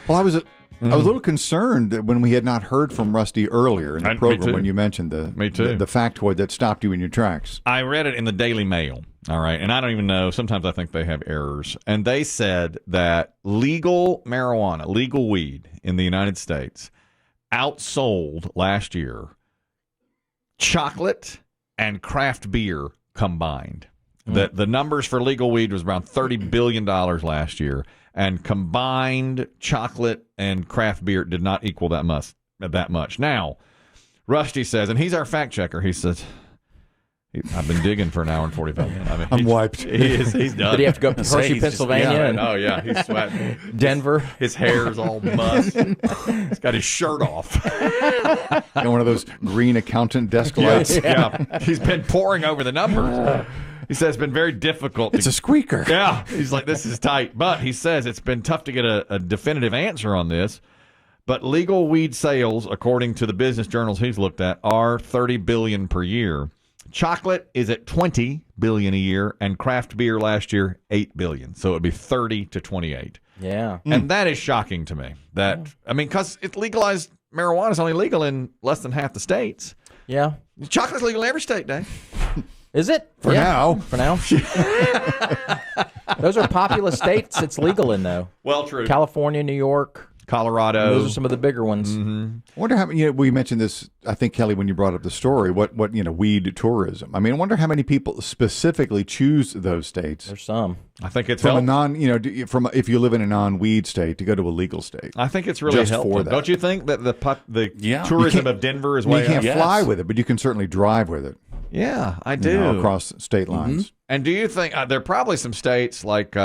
Well, I was a little concerned that when we had not heard from Rusty earlier in the program when you mentioned the factoid that stopped you in your tracks. I read it in the Daily Mail, all right, and I don't even know. Sometimes I think they have errors. And they said that legal marijuana, legal weed in the United States outsold last year chocolate and craft beer combined. The numbers for legal weed was around $30 billion last year, and combined chocolate and craft beer did not equal that much. Now, Rusty says, and he's our fact checker, he says, I've been digging for an hour and 45 minutes. I mean, I'm wiped. He's done. Did he have to go up to Hershey, Pennsylvania? He's sweating. Denver. His hair's all mussed. He's got his shirt off. Got one of those green accountant desk lights. Yeah. He's been poring over the numbers. He says it's been very difficult. It's a squeaker. Yeah. He's like, this is tight. But he says it's been tough to get a definitive answer on this. But legal weed sales, according to the business journals he's looked at, are $30 billion per year. Chocolate is at $20 billion a year, and craft beer last year, $8 billion. So it would be 30 to 28. Yeah. And that is shocking to me. Because it's legalized, marijuana is only legal in less than half the states. Yeah. Chocolate's legal in every state, Dave. Is it? For now. For now. Those are populous states it's legal in, though. Well, true. California, New York. Colorado. Those are some of the bigger ones. Mm-hmm. I wonder how we mentioned this, I think, Kelly, when you brought up the story, what weed tourism. I mean, I wonder how many people specifically choose those states. There's some. I think it's from if you live in a non-weed state to go to a legal state. I think it's really just helpful. for that. Don't you think that the tourism of Denver is way You can't up? fly with it, but you can certainly drive with it. Yeah, I do. Across state lines. Mm-hmm. And do you think there are probably some states like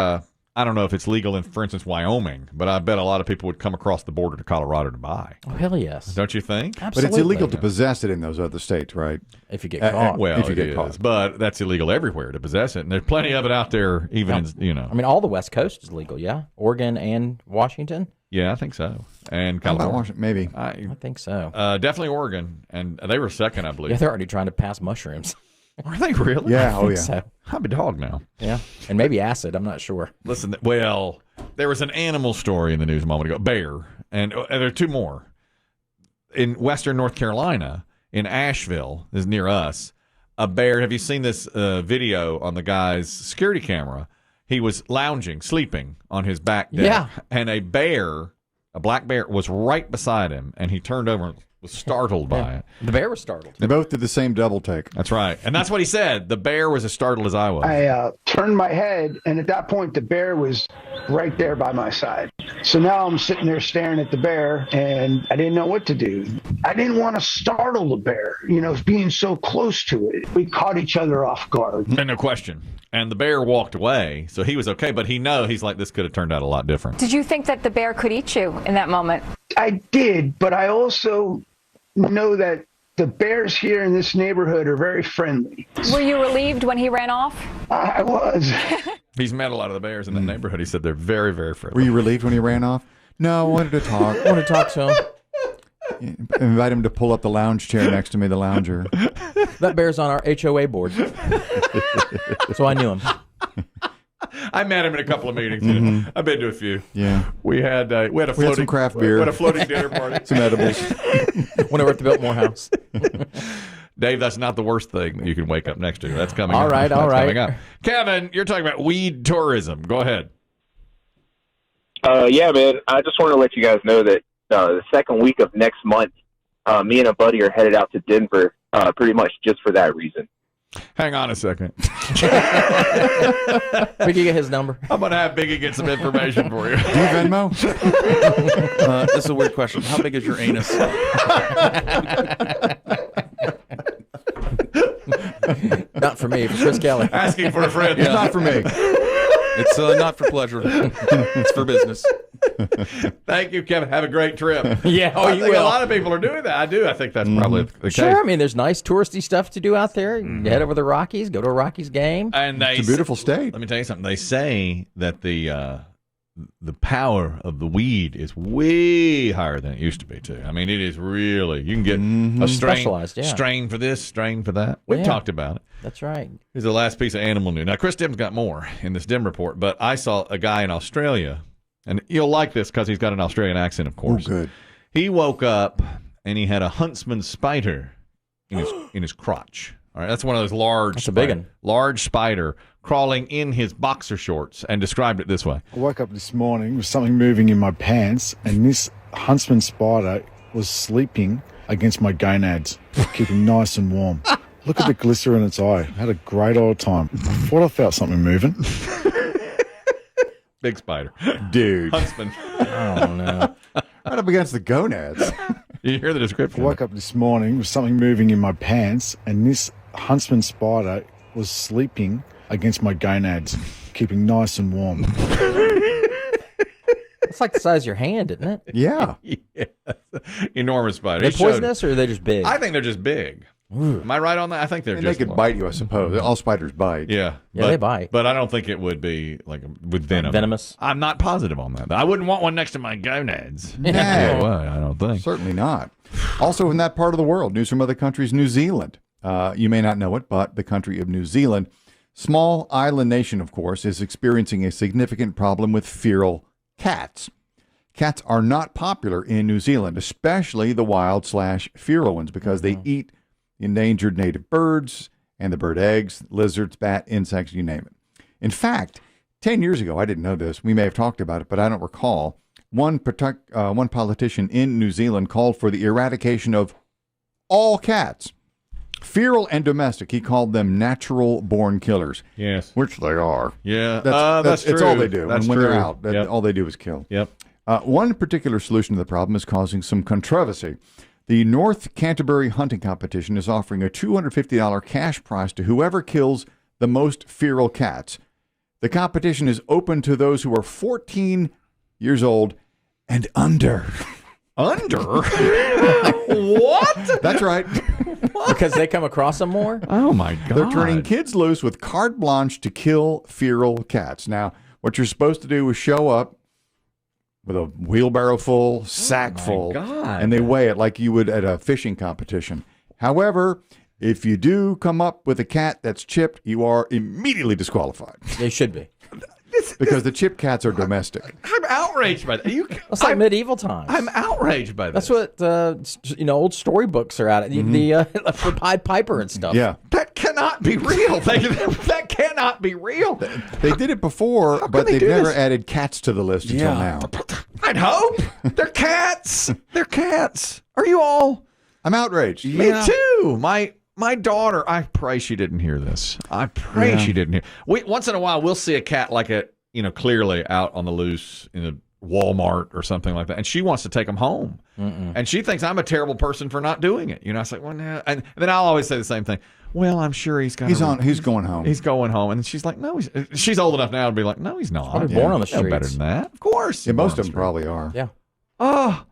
I don't know if it's legal in, for instance, Wyoming, but I bet a lot of people would come across the border to Colorado to buy. Oh, hell yes. Don't you think? Absolutely. But it's illegal to possess it in those other states, right? If you get caught. If you get caught. But that's illegal everywhere to possess it. And there's plenty of it out there, even I mean, all the West Coast is legal, yeah? Oregon and Washington? Yeah, I think so. And California. Washington, maybe. I think so. Definitely Oregon. And they were second, I believe. Yeah, they're already trying to pass mushrooms. Are they really? Yeah, I think so. I'm a dog now. Yeah, and maybe acid. I'm not sure. Listen, there was an animal story in the news a moment ago. Bear, and there are two more. In western North Carolina, in Asheville, is near us, a bear. Have you seen this video on the guy's security camera? He was lounging, sleeping on his back deck. Yeah. And a black bear, was right beside him, and he turned over and was startled by it. The bear was startled. They both did the same double take. That's right. And that's what he said. The bear was as startled as I was. I turned my head, and at that point, the bear was right there by my side. So now I'm sitting there staring at the bear, and I didn't know what to do. I didn't want to startle the bear, being so close to it. We caught each other off guard. And no question. And the bear walked away, so he was okay. But he's like, this could have turned out a lot different. Did you think that the bear could eat you in that moment? I did, but I also know that the bears here in this neighborhood are very friendly. Were you relieved when he ran off? I was. He's met a lot of the bears in the neighborhood. He said they're very, very friendly. Were you relieved when he ran off? No, I wanted to talk. I want to talk to him. Invite him to pull up the lounge chair next to me, the lounger. That bear's on our HOA board. So I knew him. I met him in a couple of meetings. Mm-hmm. I've been to a few. Yeah, we had some craft beer. We had a floating dinner party. Some edibles. When I worked at the Biltmore House. Dave, that's not the worst thing that you can wake up next to. That's coming. All up. right. Coming up. Kevin, you're talking about weed tourism. Go ahead. Yeah, man. I just want to let you guys know that the second week of next month, me and a buddy are headed out to Denver, pretty much just for that reason. Hang on a second. Biggie get his number. I'm going to have Biggie get some information for you. Do you Venmo? This is a weird question. How big is your anus? Not for me, for Chris Kelly. Asking for a friend. It's not for me. It's not for pleasure. It's for business. Thank you, Kevin. Have a great trip. Yeah, I think a lot of people are doing that. I do. I think that's probably the case. Sure, I mean, there's nice touristy stuff to do out there. You head over the Rockies, go to a Rockies game. And it's a beautiful state. Let me tell you something. They say that the power of the weed is way higher than it used to be, too. I mean, it is really, you can get a strain for this, strain for that. We've talked about it. That's right. Here's the last piece of animal news. Now, Chris Demm's got more in this Demm report, but I saw a guy in Australia And you'll like this because he's got an Australian accent, of course. Oh, good. He woke up and he had a Huntsman Spider in his crotch. All right, that's one of those large. That's a big one. Large spider crawling in his boxer shorts, and described it this way. I woke up this morning with something moving in my pants, and this Huntsman Spider was sleeping against my gonads, keeping nice and warm. Look at the glister in its eye. I had a great old time. I thought I felt something moving. Big spider. Dude. Huntsman. Oh, no. Right up against the gonads. You hear the I description. woke up this morning with something moving in my pants, and this Huntsman Spider was sleeping against my gonads, keeping nice and warm. It's like the size of your hand, isn't it? Yeah. Yes. Enormous spider. Are they He showed- poisonous or are they just big? I think they're just big. Am I right on that? I think they're And they just could bite you, I suppose. All spiders bite. Yeah. Yeah, they bite. But I don't think it would be like with venom. Venomous? I'm not positive on that. I wouldn't want one next to my gonads. No. Yeah, well, I don't think. Certainly not. Also, in that part of the world, news from other countries, New Zealand. You may not know it, but the country of New Zealand, small island nation, of course, is experiencing a significant problem with feral cats. Cats are not popular in New Zealand, especially the wild/feral ones, because they eat endangered native birds and the bird eggs, lizards, bat, insects, you name it. In fact, 10 years ago, I didn't know this, we may have talked about it, but I don't recall, one politician in New Zealand called for the eradication of all cats, feral and domestic. He called them natural-born killers, Yes. which they are. Yeah. That's true. It's all they do. That's and when true. they're out, Yep. all they do is kill. Yep. One particular solution to the problem is causing some controversy. The North Canterbury hunting competition is offering a $250 cash prize to whoever kills the most feral cats. The competition is open to those who are 14 years old and under. Under? What? That's right. Because they come across them more? Oh, my God. They're turning kids loose with carte blanche to kill feral cats. Now, what you're supposed to do is show up with a wheelbarrow full, sack full, God. and they weigh it like you would at a fishing competition. However, if you do come up with a cat that's chipped, you are immediately disqualified They should be. because the chipped cats are domestic. I'm outraged by that. It's like medieval times. I'm outraged by this. That's what old storybooks are at. The for Pied Piper and stuff. Yeah. That cannot be real. That cannot be real. They did it before, but they they've do never this? added cats to the list until now. I'd hope. They're cats. They're cats. Are you all? I'm outraged. Me too. My daughter, I pray she didn't hear this. I pray she didn't hear. Once in a while, we'll see a cat like it, clearly out on the loose in a Walmart or something like that, and she wants to take them home. And she thinks I'm a terrible person for not doing it. I say, well, no. And then I'll always say the same thing. Well, I'm sure he's got. He's going home. He's going home, and she's like, no. She's old enough now to be like, no, he's not. Probably born on the No better streets. than that. Of course. Yeah, most of them probably are. Yeah. Oh,